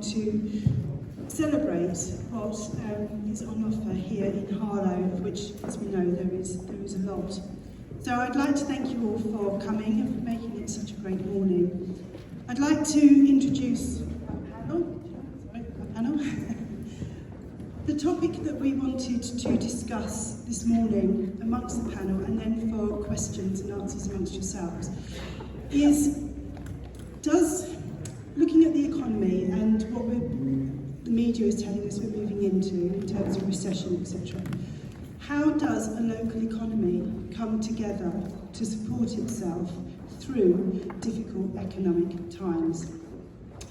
to celebrate what is on offer here in Harlow, of which, as we know, there is a lot. So I'd like to thank you all for coming and for making it such a great morning. I'd like to introduce our panel. The topic that we wanted to discuss this morning amongst the panel, and then for questions and answers amongst yourselves, is looking at the economy and what the media is telling us we're moving into in terms of recession, etc. How does a local economy come together to support itself through difficult economic times?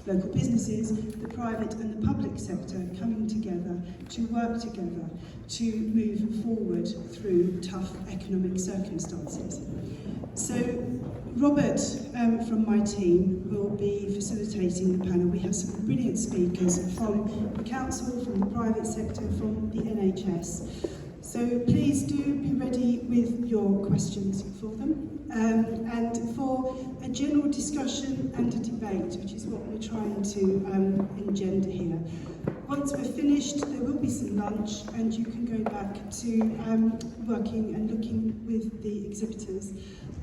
Local businesses, the private and the public sector coming together to work together to move forward through tough economic circumstances. So Robert from my team will be facilitating the panel. We have some brilliant speakers from the council, from the private sector, from the NHS. So please do be ready with your questions for them. And for a general discussion and a debate, which is what we're trying to engender here. Once we're finished, there will be some lunch, and you can go back to working and looking with the exhibitors.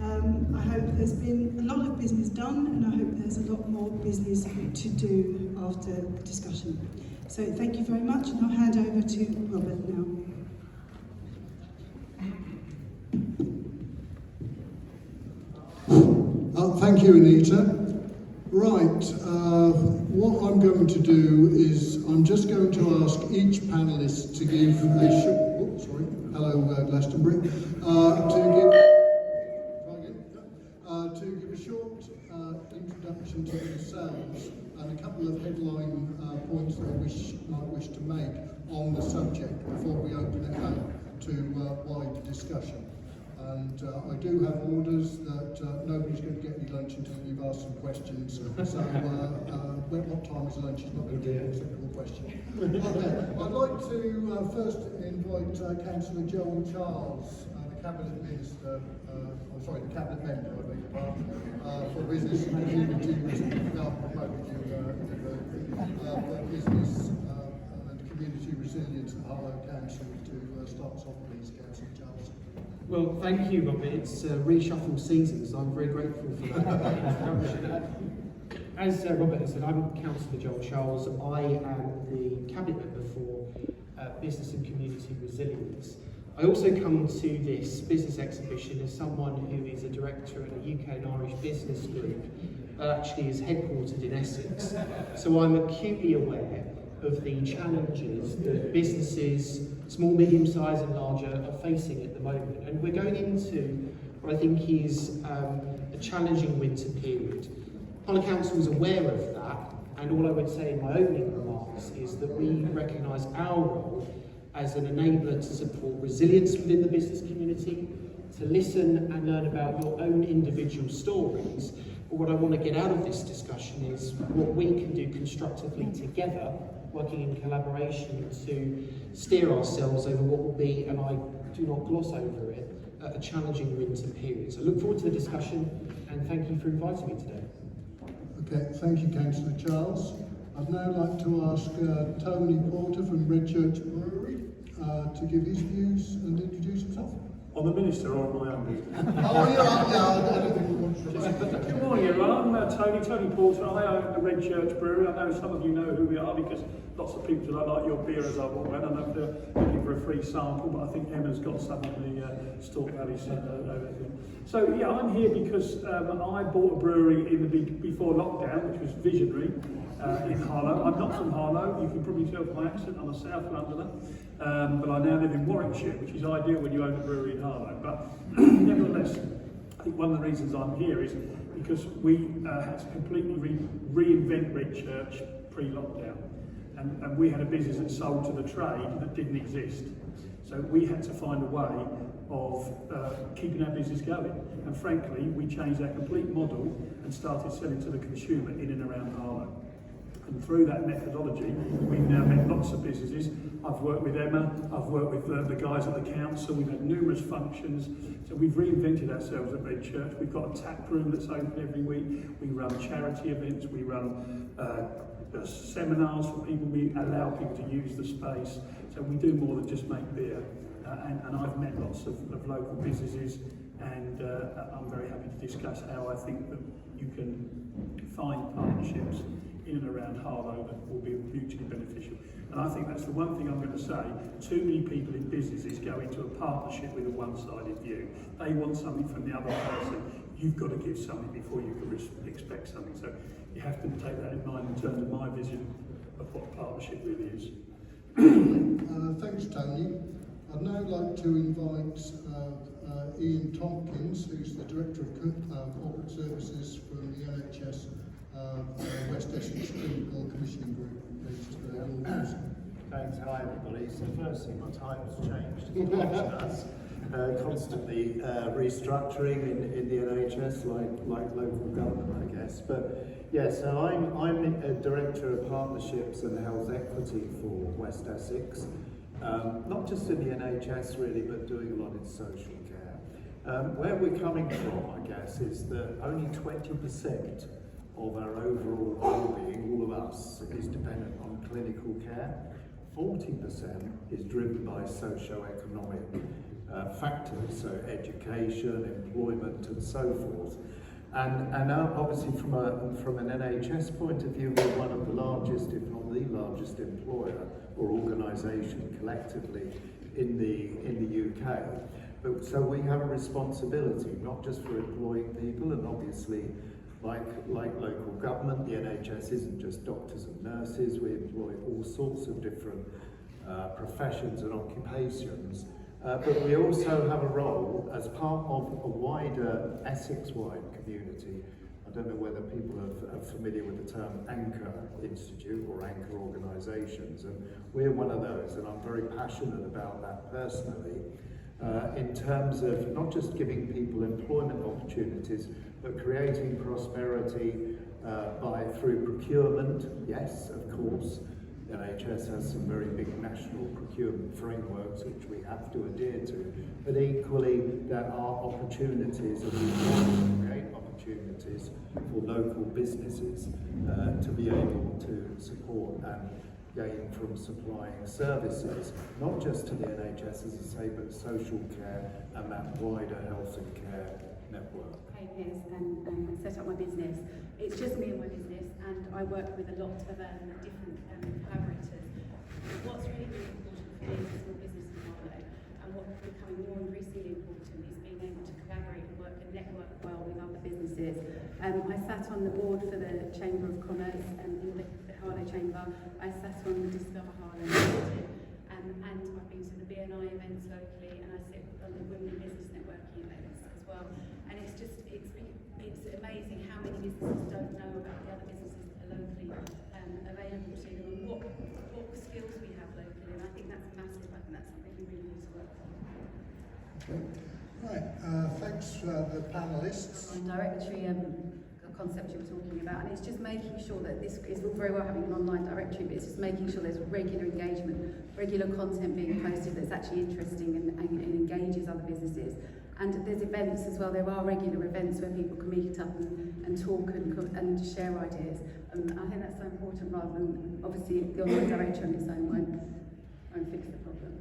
I hope there's been a lot of business done, and I hope there's a lot more business to do after the discussion. So thank you very much, and I'll hand over to Robert now. Thank you, Anita. Right, what I'm going to do is I'm just going to ask each panellist to give a short, hello Glastonbury, to give a short introduction to themselves and a couple of headline points that I might wish to make on the subject before we open it up to wider discussion. And I do have orders that nobody's going to get any lunch until you've asked some questions. So what time is lunch is not going to be an acceptable question. Okay. I'd like to first invite Councillor Joel Charles, the Cabinet Minister, the Cabinet Member, I beg your pardon, for Business and Community Business and Community Resilience at Harlow Council to start us off, please, Councillor Charles. Well, thank you, Robert. It's reshuffle season, so I'm very grateful for that. As Robert has said, I'm Councillor Joel Charles. I am the Cabinet Member for Business and Community Resilience. I also come to this business exhibition as someone who is a director at a UK and Irish business group that actually is headquartered in Essex. So I'm acutely aware of the challenges that businesses, small, medium-sized and larger, are facing at the moment. And we're going into what I think is a challenging winter period. Harlow Council is aware of that, and all I would say in my opening remarks is that we recognise our role as an enabler to support resilience within the business community, to listen and learn about your own individual stories. But what I want to get out of this discussion is what we can do constructively together, working in collaboration to steer ourselves over what will be, and I do not gloss over it, a challenging winter period. So I look forward to the discussion, and thank you for inviting me today. Okay, thank you, Councillor Charles. I'd now like to ask Tony Porter from Red Church Brewery to give his views and introduce himself. On the Minister or on my own? I don't think we want to. Good morning, everyone. I'm Tony Porter. I own the Red Church Brewery. I know some of you know who we are because lots of people don't like your beer as I walk around. I don't know if they're looking for a free sample, but I think Emma's got some of the Stork Valley over here. So yeah, I'm here because I bought a brewery before lockdown, which was visionary, in Harlow. I'm not from Harlow. You can probably tell from my accent. I'm a South Londoner. But I now live in Warwickshire, which is ideal when you own a brewery in Harlow. But nevertheless, I think one of the reasons I'm here is because we had to completely reinvent Red Church pre-lockdown. And we had a business that sold to the trade that didn't exist. So we had to find a way of keeping our business going. And frankly, we changed our complete model and started selling to the consumer in and around Harlow. And through that methodology, we've now met lots of businesses. I've worked with Emma, I've worked with the guys at the council, we've had numerous functions. So we've reinvented ourselves at Red Church. We've got a tap room that's open every week. We run charity events, we run seminars for people, we allow people to use the space. So we do more than just make beer. And I've met lots of local businesses, and I'm very happy to discuss how I think that you can find partnerships in and around Harlow that will be mutually beneficial. And I think that's the one thing I'm going to say. Too many people in businesses go into a partnership with a one-sided view. They want something from the other person. You've got to give something before you can expect something. So you have to take that in mind in terms of my vision of what a partnership really is. Thanks, Tony. I'd now like to invite Ian Tompkins, who's the Director of Corporate Services from the NHS West Essex Clinical Commissioning Group. Please, Thanks, hi everybody. So firstly, my title's changed. Constantly restructuring in the NHS, like local government, I guess. But yeah, so I'm a Director of Partnerships and Health Equity for West Essex. Not just in the NHS really, but doing a lot in social care. Where we're coming from, I guess, is that only 20% of our overall well-being, all of us, is dependent on clinical care. 40% is driven by socio-economic factors, so education, employment, and so forth. And obviously from an NHS point of view, we're one of the largest, if not the largest employer or organisation collectively in the UK. But so we have a responsibility, not just for employing people, and obviously like local government, the NHS isn't just doctors and nurses. We employ all sorts of different professions and occupations. But we also have a role as part of a wider Essex-wide community. I don't know whether people are familiar with the term Anchor Institute or Anchor organisations, and we're one of those, and I'm very passionate about that personally, in terms of not just giving people employment opportunities, but creating prosperity through procurement, yes, of course. The NHS has some very big national procurement frameworks which we have to adhere to, but equally there are opportunities, and we want to create opportunities for local businesses to be able to support and gain from supplying services, not just to the NHS, as I say, but social care and that wider health and care network. And set up my business. It's just me and my business, and I work with a lot of different collaborators. What's really, really important for me as a small business in Harlow, and what's becoming more increasingly important, is being able to collaborate and work and network well with other businesses. I sat on the board for the Chamber of Commerce and in the Harlow Chamber. I sat on the Discover Harlow Initiative, and I've been to the BNI events locally, and I sit on the Women in Business networking events as well. And it's amazing how many businesses don't know about the other businesses that are locally available to them, and what skills we have locally. And I think that's massive. I think that's something we really need to work on. Okay. Right. Thanks, the panellists. On directory concept you were talking about, and it's just making sure that this is all very well having an online directory, but it's just making sure there's regular engagement, regular content being posted that's actually interesting and engages other businesses. And there's events as well. There are regular events where people can meet up and talk and share ideas. And I think that's so important, rather than obviously the online directory on its own won't fix the problem.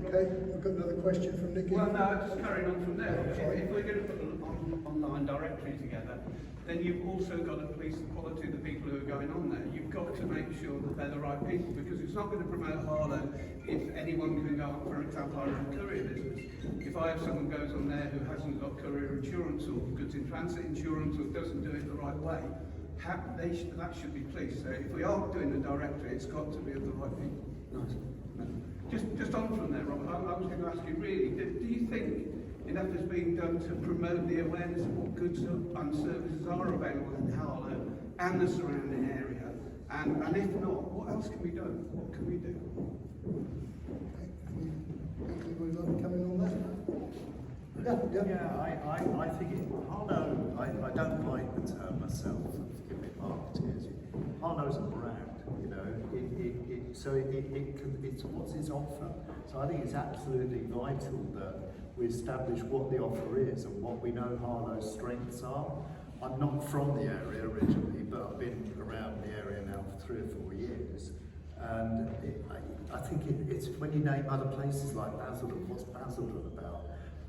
Okay, we've got another question from Nikki. Well, no, just carrying on from there. If we're going to put an online directory together, then you've also got to police the quality of the people who are going on there. You've got to make sure that they're the right people, because it's not going to promote Harlow if anyone can go on. For example, I run a courier business. If I have someone goes on there who hasn't got courier insurance or goods in transit insurance or doesn't do it the right way, that should be policed. So if we are doing the directory, it's got to be of the right people. Nice. Just on from there, Robert, I was going to ask you really, do you think enough is being done to promote the awareness of what goods and services are available in Harlow and the surrounding area? And if not, what else can be done? What can we do? Anybody like to come in on that? Yeah, I think Harlow, I don't like the term myself, forgive me, marketeers. Harlow's a brand, you know, it's what's its offer. So I think it's absolutely vital that we establish what the offer is and what we know Harlow's strengths are. I'm not from the area originally, but I've been around the area now for 3 or 4 years. And I think it's when you name other places like Basildon, what's Basildon about?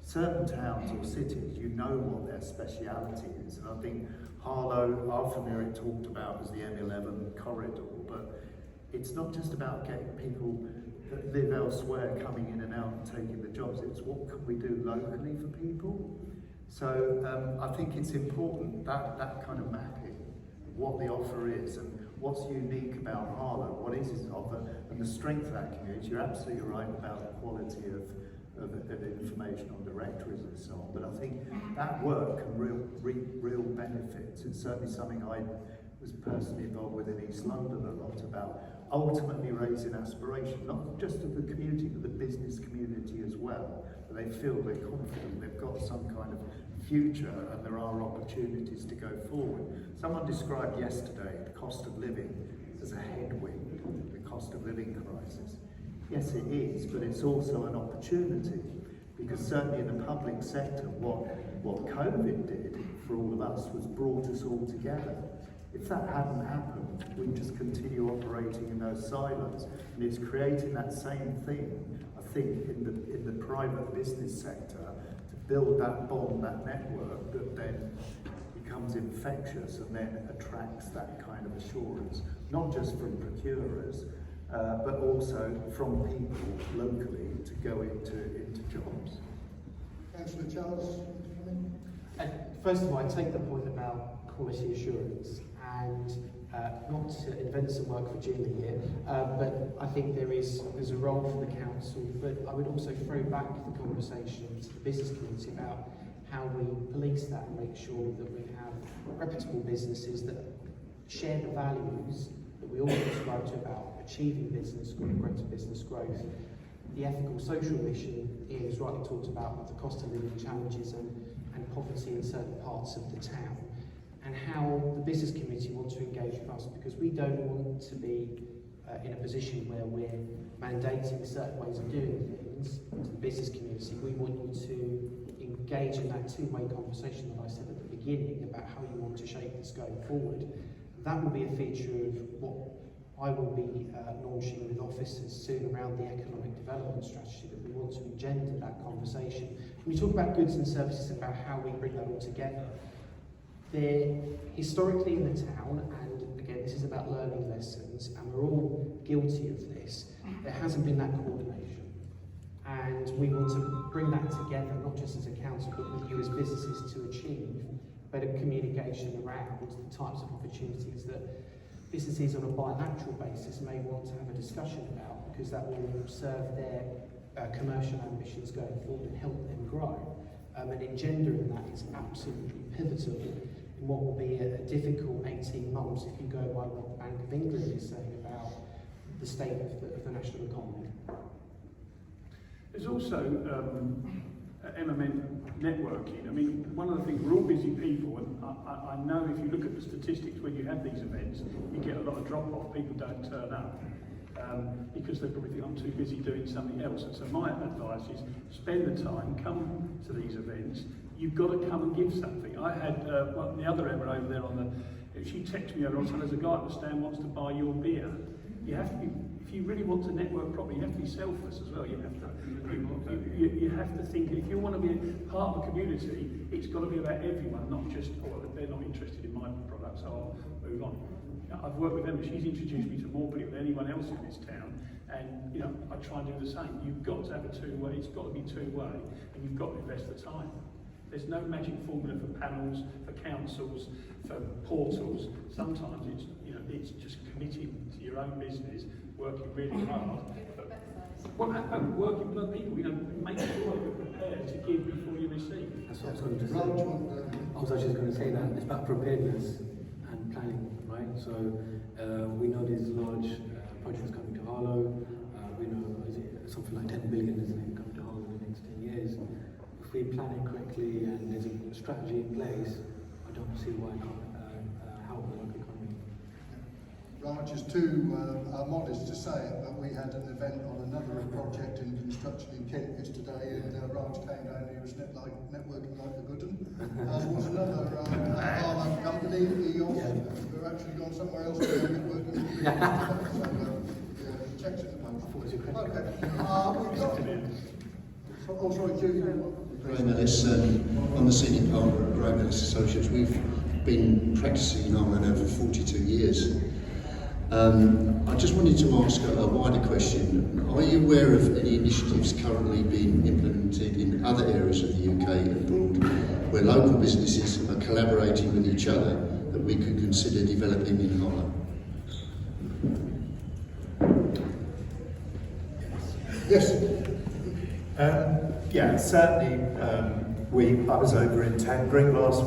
Certain towns or cities, you know what their speciality is. And I think Harlow, often hear it talked about as the M11 corridor, but it's not just about getting people that live elsewhere coming in and out and taking the jobs. It's what can we do locally for people? So I think it's important that kind of mapping, what the offer is and what's unique about Harlow, what is its offer, and the strength of that community. You're absolutely right about the quality of information on directories and so on, but I think that work can reap real benefits. It's certainly something I was personally involved with in East London a lot, about ultimately raising aspiration, not just of the community, but the business community as well. But they feel they're confident, they've got some kind of future, and there are opportunities to go forward. Someone described yesterday the cost of living as a headwind, the cost of living crisis. Yes, it is, but it's also an opportunity, because certainly in the public sector, what COVID did for all of us was brought us all together. If that hadn't happened, we'd just continue operating in those silos, and it's creating that same thing, I think, in the private business sector, to build that bond, that network that then becomes infectious and then attracts that kind of assurance, not just from procurers, but also from people locally to go into jobs. Councillor Charles, First of all, I take the point about quality assurance, and not to invent some work for Julie here, but I think there's a role for the council, but I would also throw back the conversation to the business community about how we police that and make sure that we have reputable businesses that share the values that we all subscribe to about achieving business growth, greater business growth. The ethical social mission, Ian has rightly talked about the cost of living challenges and poverty in certain parts of the town, and how the business community want to engage with us, because we don't want to be in a position where we're mandating certain ways of doing things to the business community. We want you to engage in that two-way conversation that I said at the beginning about how you want to shape this going forward. That will be a feature of what I will be launching with officers soon around the economic development strategy, that we want to engender that conversation. When we talk about goods and services, about how we bring that all together, they're historically in the town, and again, this is about learning lessons, and we're all guilty of this. There hasn't been that coordination, and we want to bring that together, not just as a council, but with you as businesses, to achieve better communication around the types of opportunities that businesses on a bilateral basis may want to have a discussion about, because that will serve their commercial ambitions going forward and help them grow. And engendering that is absolutely pivotal in what will be a difficult 18 months if you go by what the Bank of England is saying about the state of the national economy. There's also MMN networking. I mean, one of the things, we're all busy people, and I know if you look at the statistics when you have these events, you get a lot of drop-off. People don't turn up because they probably think I'm too busy doing something else. And so my advice is spend the time, come to these events. You've got to come and give something. I had the other Emma over there she texted me over and said, there's a guy at the stand wants to buy your beer. You have to be, if you really want to network properly, you have to be selfless as well. You have to think, if you want to be part of the community, it's got to be about everyone, not just, they're not interested in my product, so I'll move on. I've worked with Emma, she's introduced me to more people than anyone else in this town, and I try and do the same. You've got to have a two-way, it's got to be two-way, and you've got to invest the time. There's no magic formula for panels, for councils, for portals. Sometimes it's just committing to your own business, working really hard. Working with other people, make sure you're prepared to give before you receive. That's what I was going to say. I was actually going to say that. It's about preparedness and planning, right? So we know there's large projects coming to Harlow. We know something like 10 billion, isn't it, coming to Harlow in the next 10 years. If we plan it correctly and there's a strategy in place, I don't see why it can't help the local economy. Raj is too modest to say it, but we had an event on another project in construction in Kent yesterday, and Raj came down. He was networking like a good one. Was another Harlow company. He also we're actually gone somewhere else to go networking. So checks at the moment. Okay. Sorry, Julie. Panellists, I'm the senior partner at Panellists Associates. We've been practicing in Harlow now for 42 years. I just wanted to ask a wider question. Are you aware of any initiatives currently being implemented in other areas of the UK and abroad where local businesses are collaborating with each other that we could consider developing in Harlow? Yes. Yeah, certainly. I was over in Tangring last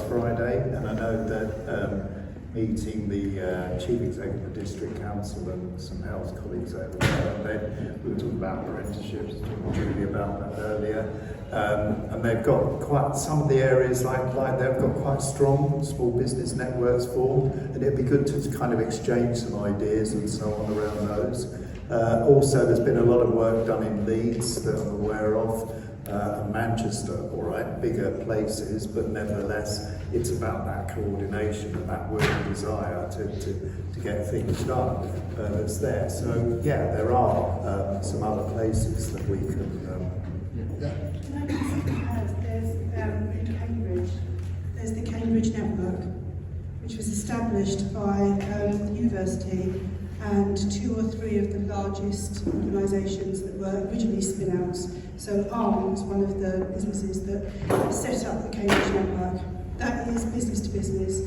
Friday, and I know that meeting the Chief Executive of the District Council and some health colleagues over there, and then we were talking about apprenticeships, talking to Julie about that earlier, and they've got quite, some of the areas like they've got quite strong small business networks formed, and it'd be good to kind of exchange some ideas and so on around those. Also, there's been a lot of work done in Leeds that I'm aware of, and Manchester, all right, bigger places, but nevertheless, it's about that coordination and that willing desire to get things done that's there. So, yeah, there are some other places that we can. Can I just add, there's in Cambridge, there's the Cambridge Network, which was established by the university and 2 or 3 of the largest organisations that were originally spin-outs. So Arm was one of the businesses that set up the Cambridge Network. That is business to business.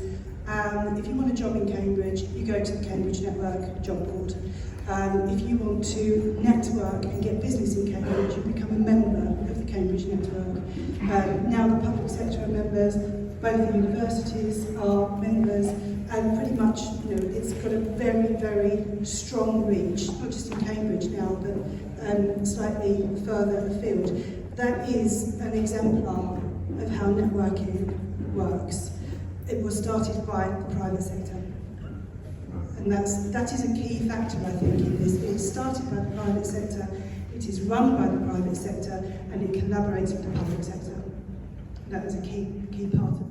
If you want a job in Cambridge, you go to the Cambridge Network job board. If you want to network and get business in Cambridge, you become a member of the Cambridge Network. Now the public sector are members, both the universities are members, and pretty much, you know, it's got a very, very strong reach, not just in Cambridge now, but slightly further afield. That is an exemplar of how networking works. It was started by the private sector. And that is a key factor, I think, in this. It is started by the private sector, it is run by the private sector, and it collaborates with the public sector. That is a key part of it.